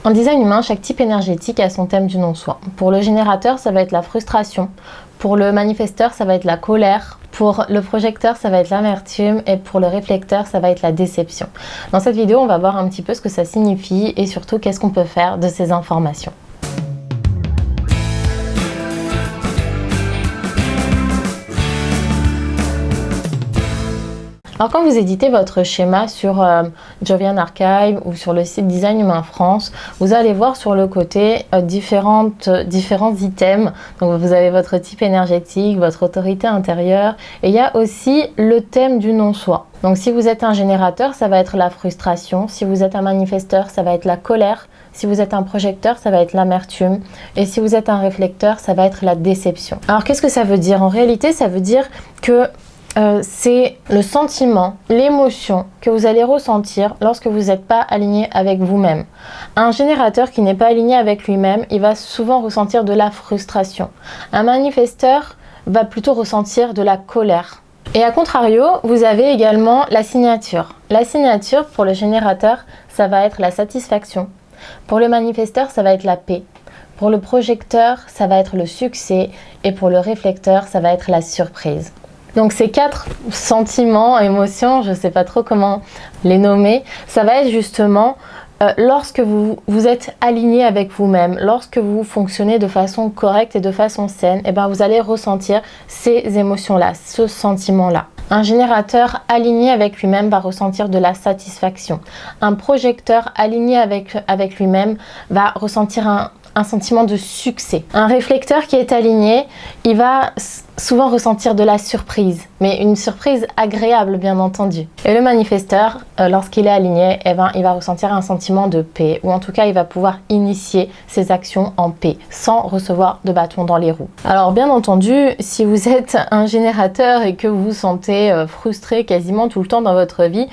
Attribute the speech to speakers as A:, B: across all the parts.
A: En design humain, chaque type énergétique a son thème du non-soi. Pour le générateur, ça va être la frustration. Pour le manifesteur, ça va être la colère. Pour le projecteur, ça va être l'amertume. Et pour le réflecteur, ça va être la déception. Dans cette vidéo, on va voir un petit peu ce que ça signifie et surtout qu'est-ce qu'on peut faire de ces informations. Alors quand vous éditez votre schéma sur Jovian Archive ou sur le site Design Humain France, vous allez voir sur le côté différents items. Donc vous avez votre type énergétique, votre autorité intérieure et il y a aussi le thème du non-soi. Donc si vous êtes un générateur, ça va être la frustration. Si vous êtes un manifesteur, ça va être la colère. Si vous êtes un projecteur, ça va être l'amertume. Et si vous êtes un réflecteur, ça va être la déception. Alors qu'est-ce que ça veut dire? En réalité, ça veut dire que c'est le sentiment, l'émotion que vous allez ressentir lorsque vous n'êtes pas aligné avec vous-même. Un générateur qui n'est pas aligné avec lui-même, il va souvent ressentir de la frustration. Un manifesteur va plutôt ressentir de la colère. Et à contrario, vous avez également la signature. La signature, pour le générateur, ça va être la satisfaction. Pour le manifesteur, ça va être la paix. Pour le projecteur, ça va être le succès. Et pour le réflecteur, ça va être la surprise. Donc ces 4 sentiments, émotions, je ne sais pas trop comment les nommer, ça va être justement lorsque vous êtes aligné avec vous-même, lorsque vous fonctionnez de façon correcte et de façon saine, et ben vous allez ressentir ces émotions-là, ce sentiment-là. Un générateur aligné avec lui-même va ressentir de la satisfaction. Un projecteur aligné avec lui-même va ressentir un sentiment de succès. Un réflecteur qui est aligné, il va souvent ressentir de la surprise, mais une surprise agréable bien entendu. Et le manifesteur, lorsqu'il est aligné, il va ressentir un sentiment de paix, ou en tout cas il va pouvoir initier ses actions en paix, sans recevoir de bâton dans les roues. Alors bien entendu, si vous êtes un générateur et que vous vous sentez frustré quasiment tout le temps dans votre vie,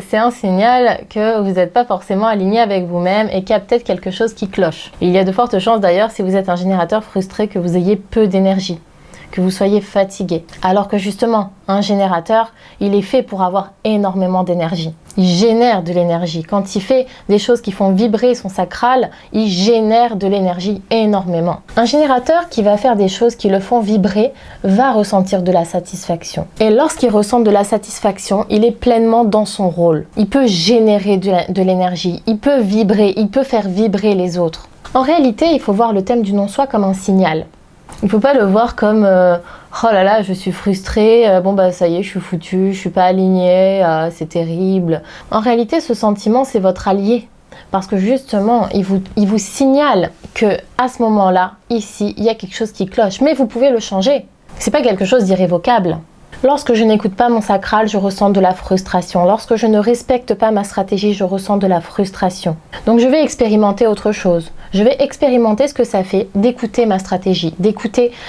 A: c'est un signal que vous n'êtes pas forcément aligné avec vous-même et qu'il y a peut-être quelque chose qui cloche. Il y a de fortes chances d'ailleurs, si vous êtes un générateur frustré, que vous ayez peu d'énergie, que vous soyez fatigué. Alors que justement, un générateur, il est fait pour avoir énormément d'énergie. Il génère de l'énergie. Quand il fait des choses qui font vibrer son sacral, il génère de l'énergie énormément. Un générateur qui va faire des choses qui le font vibrer va ressentir de la satisfaction. Et lorsqu'il ressent de la satisfaction, il est pleinement dans son rôle. Il peut générer de l'énergie, il peut vibrer, il peut faire vibrer les autres. En réalité, il faut voir le thème du non-soi comme un signal. Il ne faut pas le voir comme oh là là, je suis frustrée, ça y est, je suis foutue, je suis pas alignée, c'est terrible. En réalité, ce sentiment, c'est votre allié. Parce que justement, il vous signale que à ce moment-là, ici, il y a quelque chose qui cloche. Mais vous pouvez le changer. C'est pas quelque chose d'irrévocable. Lorsque je n'écoute pas mon sacral, je ressens de la frustration. Lorsque je ne respecte pas ma stratégie, je ressens de la frustration. Donc je vais expérimenter autre chose. Je vais expérimenter ce que ça fait d'écouter ma stratégie,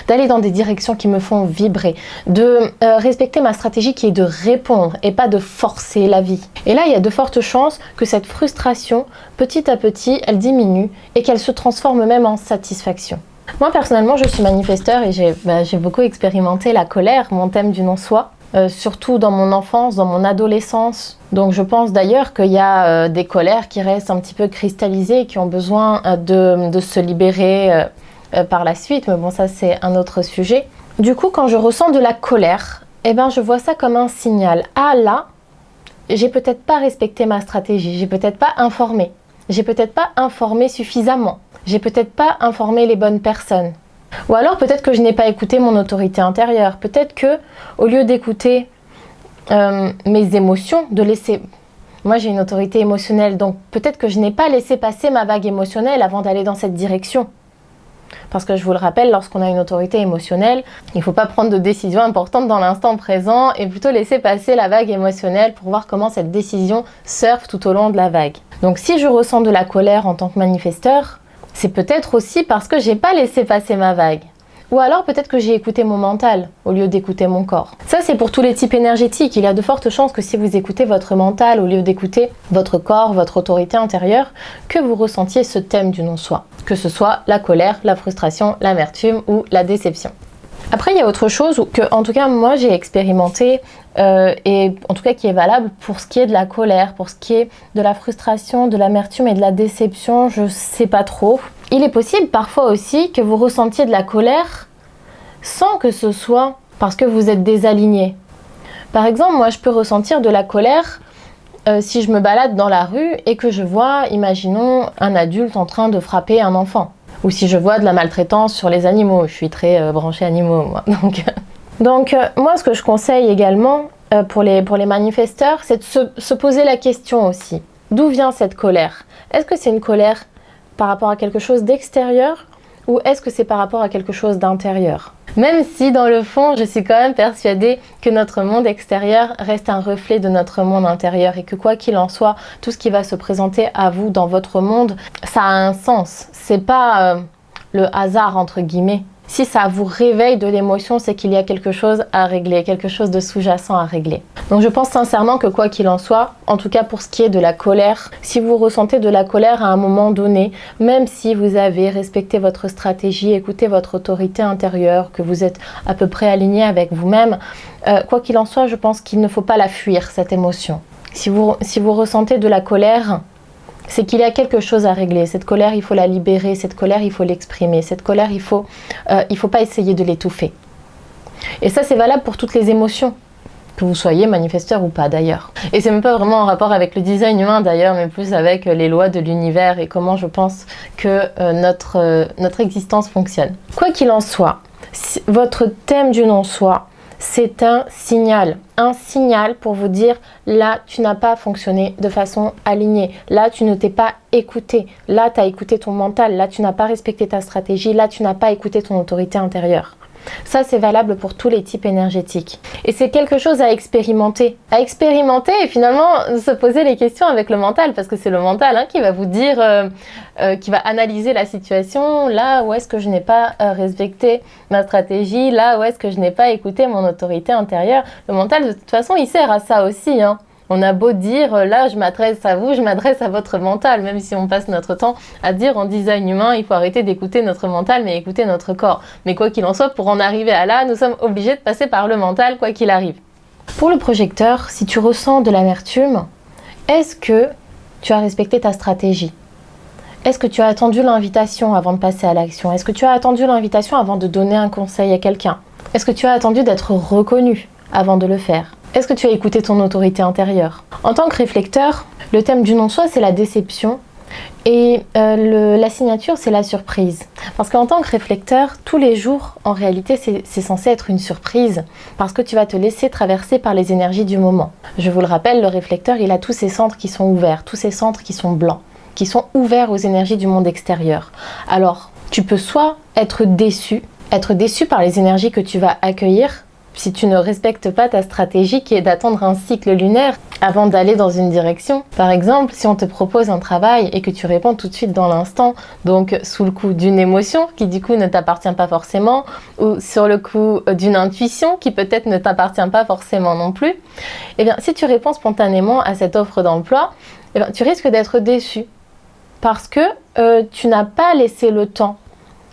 A: d'aller dans des directions qui me font vibrer, de respecter ma stratégie qui est de répondre et pas de forcer la vie. Et là, il y a de fortes chances que cette frustration, petit à petit, elle diminue et qu'elle se transforme même en satisfaction. Moi personnellement, je suis manifesteur et j'ai beaucoup expérimenté la colère, mon thème du non-soi, surtout dans mon enfance, dans mon adolescence. Donc je pense d'ailleurs qu'il y a des colères qui restent un petit peu cristallisées et qui ont besoin de se libérer par la suite, mais bon, ça c'est un autre sujet. Du coup, quand je ressens de la colère, je vois ça comme un signal. Ah là, j'ai peut-être pas respecté ma stratégie, j'ai peut-être pas informé, suffisamment. J'ai peut-être pas informé les bonnes personnes. Ou alors peut-être que je n'ai pas écouté mon autorité intérieure. Peut-être que au lieu d'écouter mes émotions, moi j'ai une autorité émotionnelle, donc peut-être que je n'ai pas laissé passer ma vague émotionnelle avant d'aller dans cette direction. Parce que je vous le rappelle, lorsqu'on a une autorité émotionnelle, il ne faut pas prendre de décision importante dans l'instant présent et plutôt laisser passer la vague émotionnelle pour voir comment cette décision surfe tout au long de la vague. Donc si je ressens de la colère en tant que manifesteur, c'est peut-être aussi parce que j'ai pas laissé passer ma vague. Ou alors peut-être que j'ai écouté mon mental au lieu d'écouter mon corps. Ça c'est pour tous les types énergétiques. Il y a de fortes chances que si vous écoutez votre mental au lieu d'écouter votre corps, votre autorité intérieure, que vous ressentiez ce thème du non-soi. Que ce soit la colère, la frustration, l'amertume ou la déception. Après, il y a autre chose que, en tout cas, moi, j'ai expérimenté et en tout cas qui est valable pour ce qui est de la colère, pour ce qui est de la frustration, de l'amertume et de la déception, je sais pas trop. Il est possible parfois aussi que vous ressentiez de la colère sans que ce soit parce que vous êtes désaligné. Par exemple, moi, je peux ressentir de la colère si je me balade dans la rue et que je vois, imaginons, un adulte en train de frapper un enfant. Ou si je vois de la maltraitance sur les animaux. Je suis très branchée animaux, moi. Donc moi, ce que je conseille également pour les manifesteurs, c'est de se poser la question aussi. D'où vient cette colère? Est-ce que c'est une colère par rapport à quelque chose d'extérieur ou est-ce que c'est par rapport à quelque chose d'intérieur? Même si dans le fond, je suis quand même persuadée que notre monde extérieur reste un reflet de notre monde intérieur et que quoi qu'il en soit, tout ce qui va se présenter à vous dans votre monde, ça a un sens. C'est pas le hasard entre guillemets. Si ça vous réveille de l'émotion, c'est qu'il y a quelque chose à régler, quelque chose de sous-jacent à régler. Donc je pense sincèrement que quoi qu'il en soit, en tout cas pour ce qui est de la colère, si vous ressentez de la colère à un moment donné, même si vous avez respecté votre stratégie, écouté votre autorité intérieure, que vous êtes à peu près aligné avec vous-même, quoi qu'il en soit, je pense qu'il ne faut pas la fuir, cette émotion. Si vous ressentez de la colère, c'est qu'il y a quelque chose à régler. Cette colère, il faut la libérer. Cette colère, il faut l'exprimer. Cette colère, il faut pas essayer de l'étouffer. Et ça, c'est valable pour toutes les émotions, que vous soyez manifesteur ou pas d'ailleurs. Et c'est même pas vraiment en rapport avec le design humain d'ailleurs, mais plus avec les lois de l'univers et comment je pense que notre existence fonctionne. Quoi qu'il en soit, votre thème du non-soi, c'est un signal pour vous dire là tu n'as pas fonctionné de façon alignée, là tu ne t'es pas écouté, là tu as écouté ton mental, là tu n'as pas respecté ta stratégie, là tu n'as pas écouté ton autorité intérieure. Ça, c'est valable pour tous les types énergétiques. Et c'est quelque chose à expérimenter. Et finalement se poser les questions avec le mental, parce que c'est le mental qui va vous dire, qui va analyser la situation, là où est-ce que je n'ai pas respecté ma stratégie, là où est-ce que je n'ai pas écouté mon autorité intérieure. Le mental, de toute façon, il sert à ça aussi, On a beau dire, là je m'adresse à vous, je m'adresse à votre mental, même si on passe notre temps à dire en design humain, il faut arrêter d'écouter notre mental, mais écouter notre corps. Mais quoi qu'il en soit, pour en arriver à là, nous sommes obligés de passer par le mental, quoi qu'il arrive. Pour le projecteur, si tu ressens de l'amertume, est-ce que tu as respecté ta stratégie? Est-ce que tu as attendu l'invitation avant de passer à l'action? Est-ce que tu as attendu l'invitation avant de donner un conseil à quelqu'un? Est-ce que tu as attendu d'être reconnu avant de le faire? Est-ce que tu as écouté ton autorité intérieure? En tant que réflecteur, le thème du non-soi, c'est la déception et la signature, c'est la surprise. Parce qu'en tant que réflecteur, tous les jours, en réalité, c'est censé être une surprise parce que tu vas te laisser traverser par les énergies du moment. Je vous le rappelle, le réflecteur, il a tous ses centres qui sont ouverts, tous ses centres qui sont blancs, qui sont ouverts aux énergies du monde extérieur. Alors, tu peux soit être déçu par les énergies que tu vas accueillir, si tu ne respectes pas ta stratégie qui est d'attendre un cycle lunaire avant d'aller dans une direction. Par exemple, si on te propose un travail et que tu réponds tout de suite dans l'instant, donc sous le coup d'une émotion qui du coup ne t'appartient pas forcément, ou sur le coup d'une intuition qui peut-être ne t'appartient pas forcément non plus, eh bien si tu réponds spontanément à cette offre d'emploi, eh bien, tu risques d'être déçu parce que tu n'as pas laissé le temps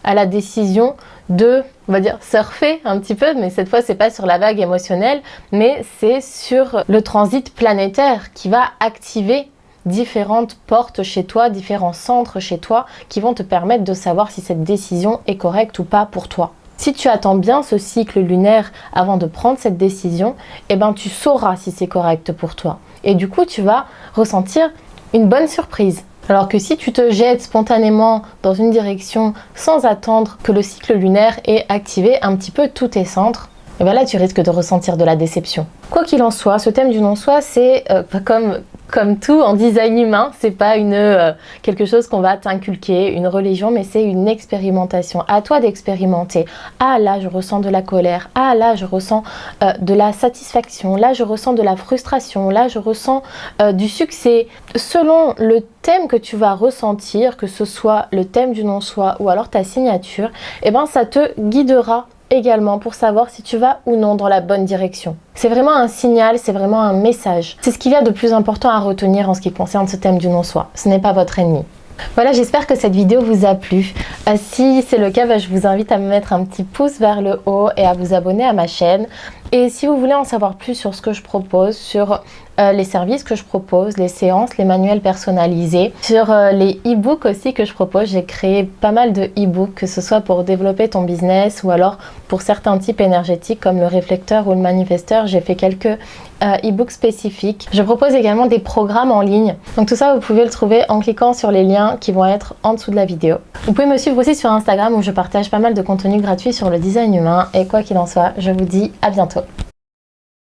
A: à la décision de, on va dire, surfer un petit peu, mais cette fois c'est pas sur la vague émotionnelle, mais c'est sur le transit planétaire qui va activer différentes portes chez toi, différents centres chez toi qui vont te permettre de savoir si cette décision est correcte ou pas pour toi. Si tu attends bien ce cycle lunaire avant de prendre cette décision, eh ben tu sauras si c'est correct pour toi. Et du coup, tu vas ressentir une bonne surprise. Alors que si tu te jettes spontanément dans une direction sans attendre que le cycle lunaire ait activé un petit peu tous tes centres, et bien là tu risques de ressentir de la déception. Quoi qu'il en soit, ce thème du non-soi, c'est comme tout en design humain, c'est pas quelque chose qu'on va t'inculquer, une religion, mais c'est une expérimentation. À toi d'expérimenter. Ah là, je ressens de la colère. Ah là, je ressens de la satisfaction. Là, je ressens de la frustration. Là, je ressens du succès. Selon le thème que tu vas ressentir, que ce soit le thème du non-soi ou alors ta signature, eh ben ça te guidera également pour savoir si tu vas ou non dans la bonne direction. C'est vraiment un signal, c'est vraiment un message. C'est ce qu'il y a de plus important à retenir en ce qui concerne ce thème du non-soi. Ce n'est pas votre ennemi. Voilà, j'espère que cette vidéo vous a plu. Si c'est le cas, je vous invite à me mettre un petit pouce vers le haut et à vous abonner à ma chaîne. Et si vous voulez en savoir plus sur ce que je propose, sur les services que je propose, les séances, les manuels personnalisés, sur les e-books aussi que je propose, j'ai créé pas mal de e-books, que ce soit pour développer ton business ou alors pour certains types énergétiques comme le réflecteur ou le manifesteur, j'ai fait quelques e-books spécifiques. Je propose également des programmes en ligne. Donc tout ça, vous pouvez le trouver en cliquant sur les liens qui vont être en dessous de la vidéo. Vous pouvez me suivre aussi sur Instagram où je partage pas mal de contenu gratuit sur le design humain. Et quoi qu'il en soit, je vous dis à bientôt.